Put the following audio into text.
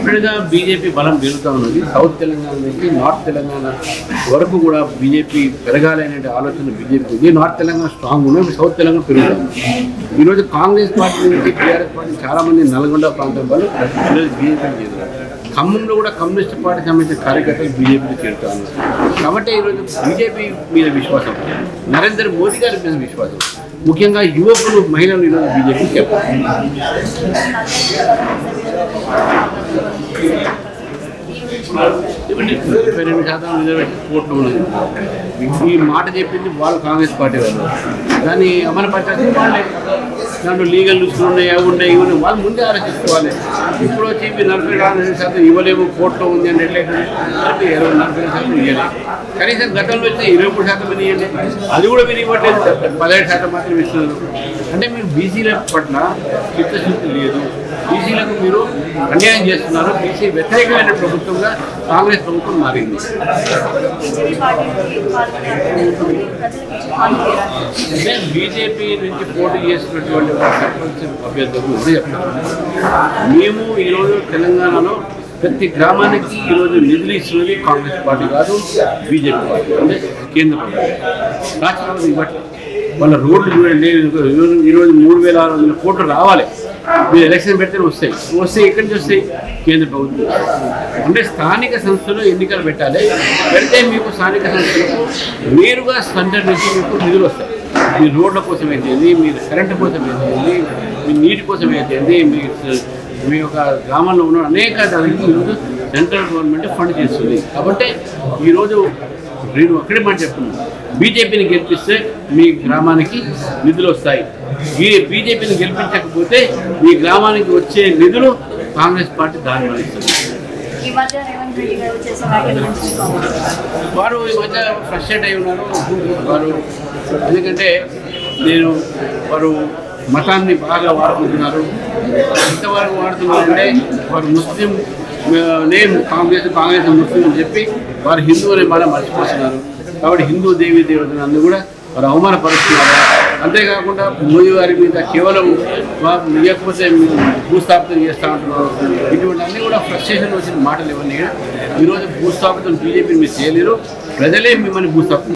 డెఫినెట్గా బీజేపీ బలం పెరుగుతూ ఉన్నది. సౌత్ తెలంగాణ నుంచి నార్త్ తెలంగాణ వరకు కూడా బీజేపీ పెరగాలనే ఆలోచన బీజేపీ ఉంది. నార్త్ తెలంగాణ స్ట్రాంగ్ ఉన్నాయి, సౌత్ తెలంగాణ పెరుగుతుంది. ఈరోజు కాంగ్రెస్ పార్టీ నుంచి టీఆర్ఎస్ పార్టీ చాలామంది నల్గొండ ప్రాంతం వాళ్ళు ఈరోజు బీజేపీకి చేరుతారు. ఖమ్మంలో కూడా కమ్యూనిస్ట్ పార్టీకి సంబంధించిన కార్యకర్తలు బీజేపీకి చేరుతా ఉన్నారు. కాబట్టి ఈరోజు బీజేపీ మీద విశ్వాసం, నరేంద్ర మోదీ గారి మీద విశ్వాసం, ముఖ్యంగా యువకులు మహిళలు ఈరోజు బీజేపీకి చెప్పారు. 22% రిజర్వేషన్ కోర్టులో ఉన్నది. ఈ మాట చెప్పింది వాళ్ళు కాంగ్రెస్ పార్టీ వాళ్ళు, దాన్ని అమలుపరచాల్సి వాళ్ళే. దాంట్లో లీగల్ రుసులు ఉన్నాయి, అవి ఉన్నాయి, ఇవి ఉన్నాయి, వాళ్ళు ముందే ఆలోచించుకోవాలి. ఇప్పుడు వచ్చి 44% ఇవ్వలేము, కోర్టులో ఉంది అని ఎట్లయితే 40% ఇవ్వలేదు. కనీసం గతంలో వచ్చి 23% ఇవ్వండి, అది కూడా మీరు ఇవ్వట్లేదు, 17% మాత్రం ఇస్తున్నారు. అంటే మీరు బీసీల పట్ల చిత్తశుద్ధి లేదు, బీసీలకు మీరు అన్యాయం చేస్తున్నారు. బీసీ వ్యతిరేకమైన ప్రభుత్వంగా కాంగ్రెస్ ప్రభుత్వం మారింది. అంటే బీజేపీ నుంచి పోటీ చేసినటువంటి సర్పంచ్ అభ్యర్థులు కూడా చెప్తారు, మేము ఈరోజు తెలంగాణలో ప్రతి గ్రామానికి ఈరోజు నిధులు ఇస్తున్నది కాంగ్రెస్ పార్టీ కాదు, బీజేపీ పార్టీ. అంటే కేంద్ర ప్రభుత్వం రాష్ట్రంలో ఇవ్వట్లేదు. వాళ్ళ రోడ్లు చూడండి, ఈరోజు 3600 కోట్లు రావాలి. మీరు ఎలక్షన్ పెడితే వస్తాయి ఎక్కడి నుంచి వస్తాయి? కేంద్ర ప్రభుత్వం. అంటే స్థానిక సంస్థలు ఎన్నికలు పెట్టాలి, పెడితే మీకు స్థానిక సంస్థలకు నేరుగా సెంటర్ నుంచి మీకు నిధులు వస్తాయి. మీ రోడ్ల కోసం అయితేంది, మీరు కరెంటు కోసం అయితేంది, మీ నీటి కోసం అయితేంది, మీ యొక్క గ్రామంలో ఉన్న అనేక దానికి ఈరోజు సెంట్రల్ గవర్నమెంట్ ఫండ్ చేస్తుంది. కాబట్టి ఈరోజు నేను ఒక్కడే మాట చెప్తున్నాను, బీజేపీని గెలిపిస్తే మీ గ్రామానికి నిధులు వస్తాయి. బీజేపీని గెలిపించకపోతే మీ గ్రామానికి వచ్చే నిధులు కాంగ్రెస్ పార్టీ దారి మళ్ళిస్తుంది. వారు ఈ మధ్య ఫ్రస్ట్రేట్ అయి ఉన్నారు వారు, ఎందుకంటే వారు మతాన్ని బాగా వాడుకుంటున్నారు. ఎంతవరకు వాడుతున్నారంటే వారు ముస్లిం నేను కాంగ్రెస్ ముస్లిం అని చెప్పి వారు హిందూ అనే మాట మర్చిపోతున్నారు. కాబట్టి హిందూ దేవీ దేవతలందరూ కూడా వారు అవమానపరుస్తున్నారు. అంతేకాకుండా మోదీ గారి మీద కేవలం ఇవ్వకపోతే భూస్థాపితం చేస్తూ ఉంటున్నారు. ఇటువంటి అన్నీ కూడా ఫ్రస్ట్రేషన్ వచ్చిన మాటలు ఇవన్నీ. ఈరోజు భూస్థాపితం బీజేపీని మీరు చేయలేరు, ప్రజలే మిమ్మల్ని భూస్థాపితం